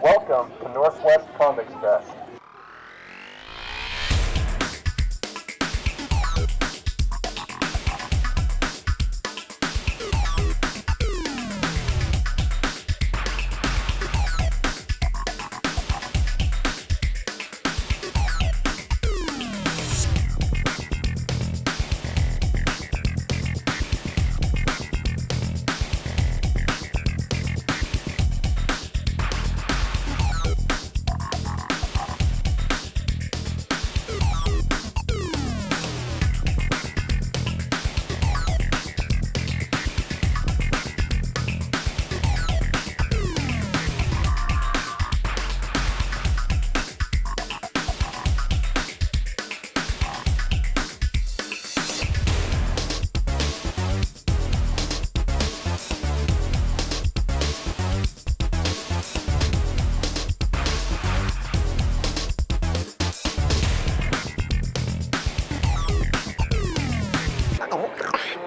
Welcome to Northwest Comics Fest.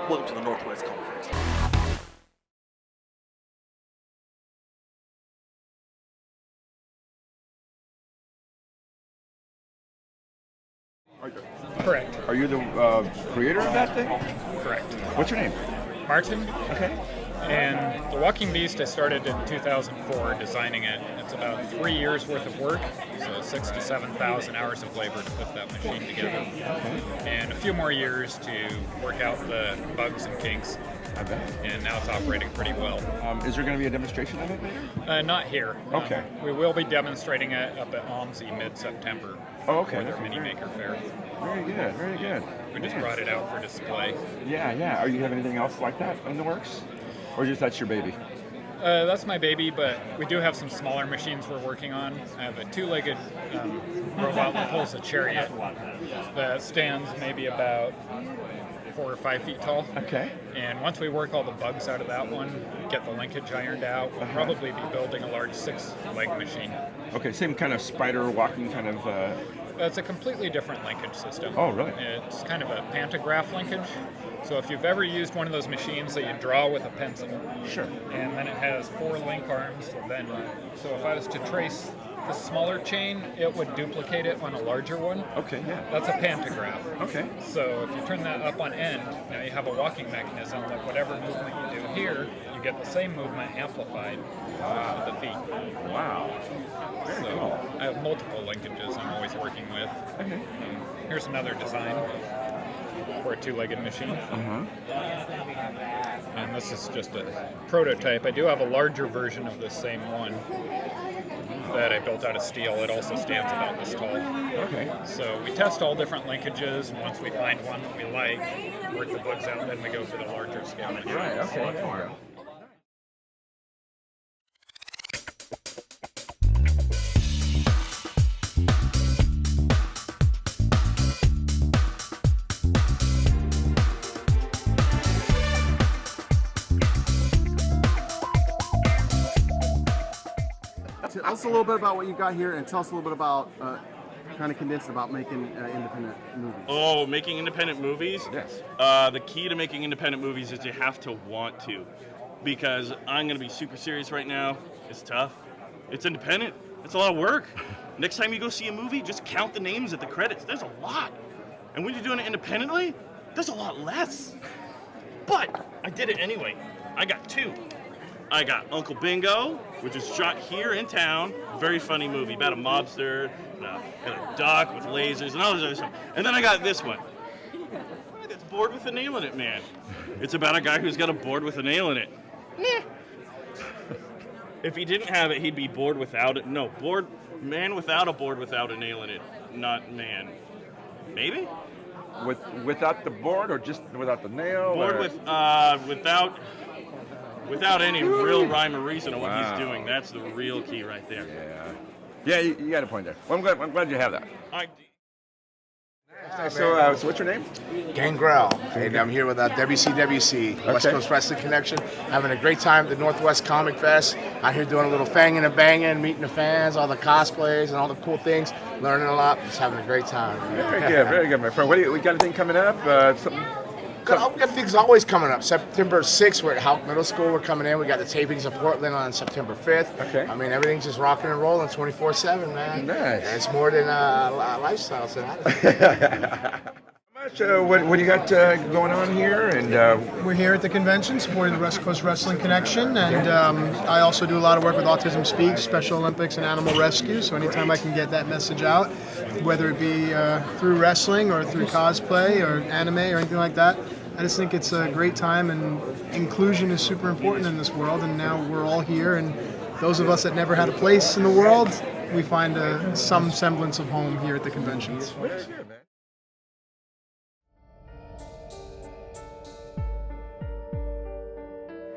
Welcome to the Northwest Conference. Correct. Are you the creator of that thing? Correct. What's your name? Martin. Okay. And The Walking Beast, I started in 2004 designing it. It's about 3 years worth of work, so 6,000 to 7,000 hours of labor to put that machine together. Okay. And a few more years to work out the bugs and kinks. I bet. And now it's operating pretty well. Is there going to be a demonstration of it later? Not here. Okay. We will be demonstrating it up at OMSI mid-September. Oh, okay. For their Mini Maker Fair. Very good. Very good. We just brought it out for display. Yeah, yeah. Are you have anything else like that in the works, or just that's your baby? That's my baby, but we do have some smaller machines we're working on. I have a two-legged robot that pulls a chariot that stands maybe about 4 or 5 feet tall. Okay. And once we work all the bugs out of that one, get the linkage ironed out, we'll probably be building a large 6-leg machine. Okay. Same kind of spider walking kind of. It's a completely different linkage system. Oh, really? It's kind of a pantograph linkage. So if you've ever used one of those machines that you draw with a pencil, Sure. and then it has 4 link arms, so if I was to trace the smaller chain, it would duplicate it on a larger one. Okay. Yeah. That's a pantograph. Okay. So if you turn that up on end, now you have a walking mechanism that whatever movement you do here, you get the same movement amplified with the feet. Wow. Very So cool. I have multiple linkages I'm always working with. Okay. Here's another design for a 2-legged machine. And this is just a prototype. I do have a larger version of the same one that I built out of steel. It also stands about this tall. Okay. So we test all different linkages, and once we find one that we like, work the bugs out, then we go for the larger scale machine. Right. Okay. Yeah. Tell us a little bit about what you got here, and tell us a little bit about, kind of condensed about making independent movies. Oh, making independent movies? Yes. The key to making independent movies is you have to want to. Because I'm going to be super serious right now. It's tough. It's independent. It's a lot of work. Next time you go see a movie, just count the names at the credits. There's a lot. And when you're doing it independently, there's a lot less. But I did it anyway. I got 2. I got Uncle Bingo, which is shot here in town. Very funny movie about a mobster and a duck with lasers and all this other stuff. And then I got this one. It's Bored with a Nail in It, Man. It's about a guy who's got a board with a nail in it. Meh. If he didn't have it, he'd be bored without it. No, bored man without a board without a nail in it. Not man. Maybe? Without the board, or just without the nail? Bored or? without any real rhyme or reason on what Wow. he's doing. That's the real key right there. Yeah. Yeah. You got a point there. Well, I'm glad you have that. So what's your name? Gangrel, and I'm here with WCWC, West Okay. Coast Wrestling Connection, having a great time at the Northwest Comic Fest. Out here doing a little fanging and banging, meeting the fans, all the cosplays and all the cool things, learning a lot, just having a great time. Very good, my friend. We got anything coming up? Something got things always coming up. September 6th, we're at Houck Middle School. We're coming in. We got the tapings of Portland on September 5th. Okay. I mean, everything's just rocking and rolling 24/7, man. Nice. And it's more than a lifestyle, so that is. What do you got going on here? And We're here at the convention supporting the West Coast Wrestling Connection, and I also do a lot of work with Autism Speaks, Special Olympics, and Animal Rescue. So anytime I can get that message out, whether it be through wrestling or through cosplay or anime or anything like that, I just think it's a great time, and inclusion is super important in this world. And now we're all here, and those of us that never had a place in the world, we find some semblance of home here at the conventions.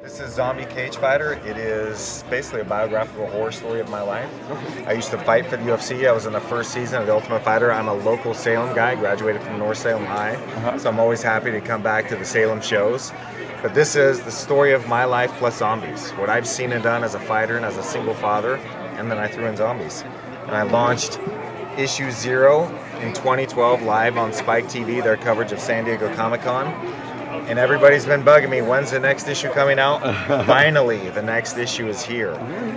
This is Zombie Cage Fighter. It is basically a biographical horror story of my life. I used to fight for the UFC. I was in the first season of The Ultimate Fighter. I'm a local Salem guy, graduated from North Salem High. So I'm always happy to come back to the Salem shows. But this is the story of my life plus zombies. What I've seen and done as a fighter and as a single father, and then I threw in zombies. And I launched issue 0 in 2012 live on Spike TV, their coverage of San Diego Comic-Con. And everybody's been bugging me, when's the next issue coming out? Finally, the next issue is here.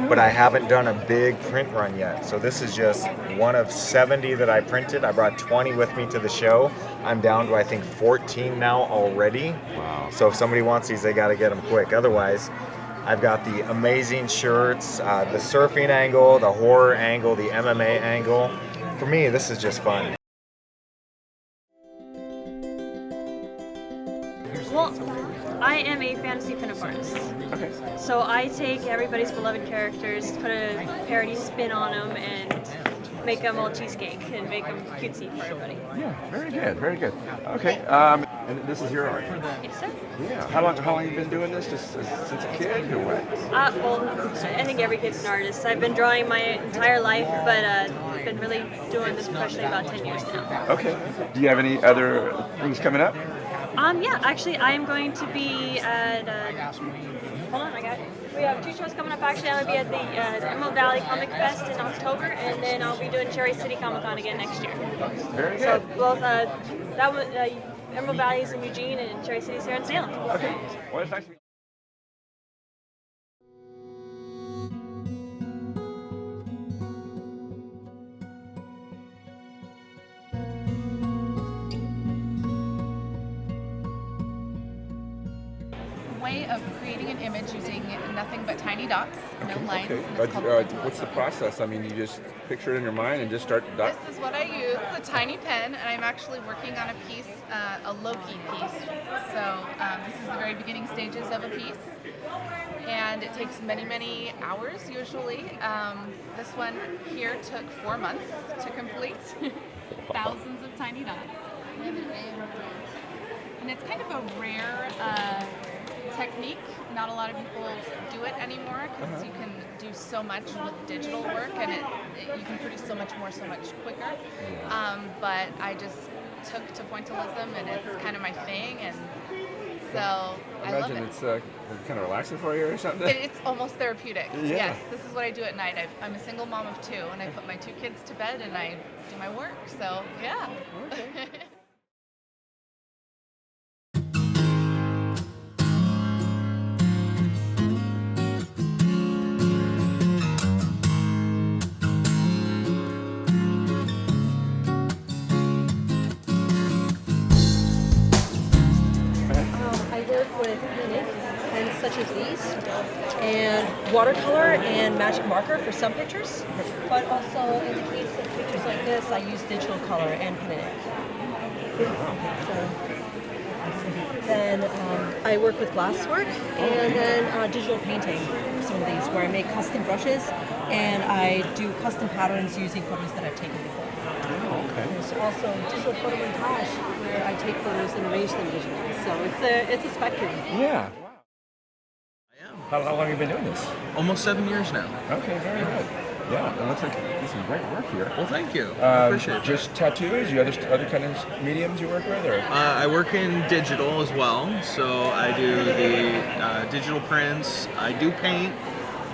But I haven't done a big print run yet. So this is just one of 70 that I printed. I brought 20 with me to the show. I'm down to, I think, 14 now already. Wow. So if somebody wants these, they got to get them quick. Otherwise, I've got the amazing shirts, the surfing angle, the horror angle, the MMA angle. For me, this is just fun. Well, I am a fantasy pinup artist. okay. So I take everybody's beloved characters, put a parody spin on them, and make them all cheesecake and make them cutesy for everybody. Yeah, very good, very good. Okay. And this is your art. Yes, sir. Yeah. How long have you been doing this? Just since a kid, or what? Well, I think every kid's an artist. I've been drawing my entire life, but I've been really doing this professionally about 10 years now. Okay. Do you have any other things coming up? Yeah, actually, I am going to be at. Hold on, we have 2 shows coming up. Actually, I'm going to be at the Emerald Valley Comic Fest in October, and then I'll be doing Cherry City Comic Con again next year. Very So good. both that one, Emerald Valley is in Eugene, and Cherry City's here in Salem. Okay. Well, it's nice to meet you. Way of creating an image using nothing but tiny dots, no lines. Okay. and it's called What's the process? I mean, you just picture it in your mind and just start. This is what I use, a tiny pen, and I'm actually working on a piece, a Loki piece. So this is the very beginning stages of a piece, and it takes many, many hours usually. This one here took 4 months to complete. Thousands of tiny dots. And it's kind of a rare technique. Not a lot of people do it anymore because you can do so much with digital work, and you can produce so much more so much quicker. But I just took to pointillism, and it's kind of my thing, and so I love it. Imagine it's kind of relaxing for you or something. It's almost therapeutic. Yeah. Yes, this is what I do at night. I'm a single mom of 2, and I put my 2 kids to bed, and I do my work. So yeah. Okay. I work with pens such as these, and watercolor and magic marker for some pictures, but also in the case of pictures like this, I use digital color and pen and ink. Then I work with glasswork and then digital painting for some of these, where I make custom brushes and I do custom patterns using photos that I've taken before. There's also digital photo montage, where I take photos and arrange them digitally. So it's a spectrum. Yeah. How long have you been doing this? Almost 7 years now. Okay, very good. Yeah, it looks like you do some great work here. Well, thank you. I appreciate it. Just tattoos? You other kind of mediums you work with, or? I work in digital as well, so I do the digital prints. I do paint,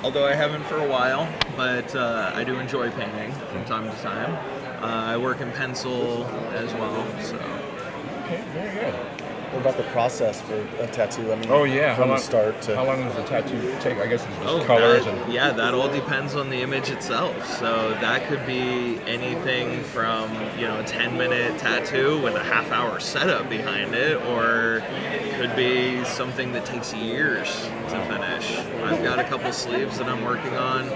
although I haven't for a while, but I do enjoy painting from time to time. I work in pencil as well, so. Okay, very good. What about the process for a tattoo? I mean, Oh yeah, from the start to how long does the tattoo take? I guess it's just colors and yeah, that all depends on the image itself. So that could be anything from a 10-minute tattoo with a half-hour setup behind it, or it could be something that takes years to finish. I've got a couple sleeves that I'm working on.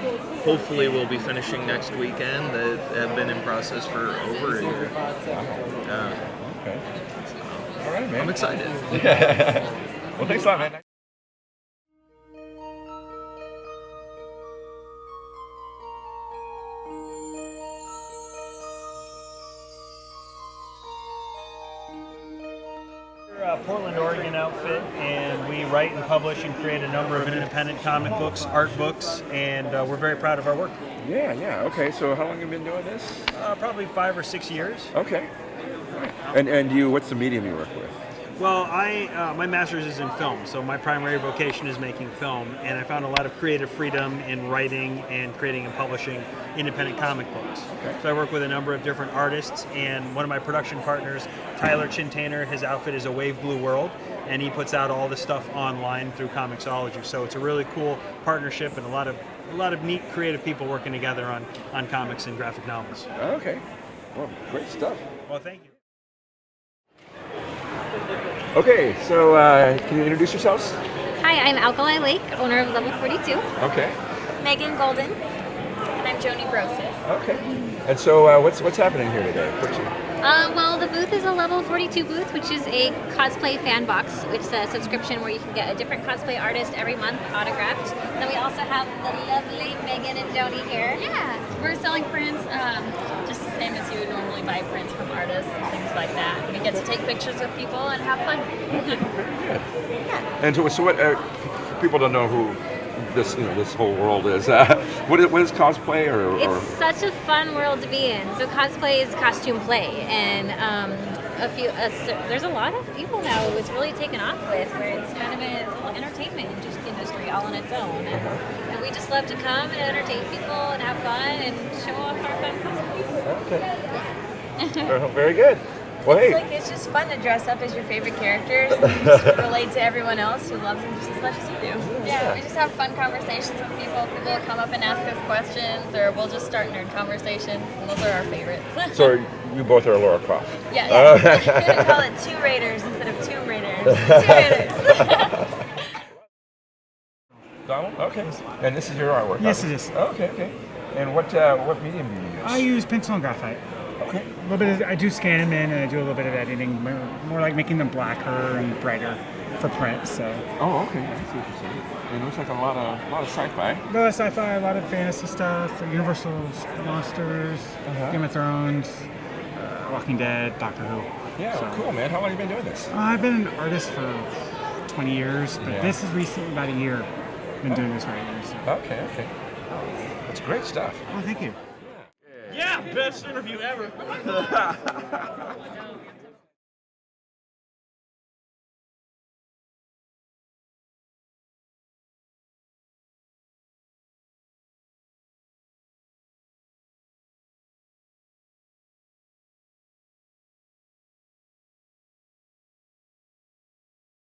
Hopefully, we'll be finishing next weekend that have been in process for over a year. Okay. All right, man. I'm excited. Well, thanks a lot, man. We're a Portland, Oregon outfit, and we write and publish and create a number of independent comic books, art books, and we're very proud of our work. Yeah. Okay, so how long have you been doing this? Probably 5 or 6 years. Okay. And you, what's the medium you work with? Well, my master's is in film, so my primary vocation is making film, and I found a lot of creative freedom in writing and creating and publishing independent comic books. Okay. So I work with a number of different artists, and one of my production partners, Tyler Chintainer, his outfit is A Wave Blue World, and he puts out all the stuff online through Comixology. So it's a really cool partnership and a lot of neat creative people working together on comics and graphic novels. Okay. Well, great stuff. Well, thank you. Okay, so can you introduce yourselves? Hi, I'm Alkali Lake, owner of Level 42. Okay. Megan Golden. And I'm Joni Brosis. Okay. And so what's happening here today? Well, the booth is a Level 42 booth, which is a cosplay fan box, which is a subscription where you can get a different cosplay artist every month autographed. Then we also have the lovely Megan and Joni here. Yeah, we're selling prints, just the same as you would normally buy prints from artists and things like that. We get to take pictures with people and have fun. And so what? People don't know who this whole world is. What is cosplay or? It's such a fun world to be in. So cosplay is costume play, and there's a lot of people now who it's really taken off with, where it's kind of a little entertainment industry all on its own. And we just love to come and entertain people and have fun and show off our fun costumes. Okay. Very good. Well, hey. It's just fun to dress up as your favorite characters and just relate to everyone else who loves them just as much as you do. Yeah, we just have fun conversations with people. People will come up and ask us questions, or we'll just start nerd conversations, and those are our favorites. So you both are Laura Croft. Yes. We're going to call it Two Raiders instead of Tomb Raiders. Two Raiders. Donald? Okay. And this is your artwork? Yes, it is. Okay. And what medium do you use? I use pencil and graphite. Okay. A little bit. I do scan them in, and I do a little bit of editing, more like making them blacker and brighter for print. So. Oh, okay. I see what you're saying. And it looks like a lot of sci-fi. A lot of sci-fi, a lot of fantasy stuff, Universal monsters, Game of Thrones, Walking Dead, Doctor Who. Yeah, so. Cool, man. How long have you been doing this? I've been an artist for 20 years, but this is recently about a year. Been doing this right now. So. Okay. That's great stuff. Oh, thank you. Yeah, best interview ever.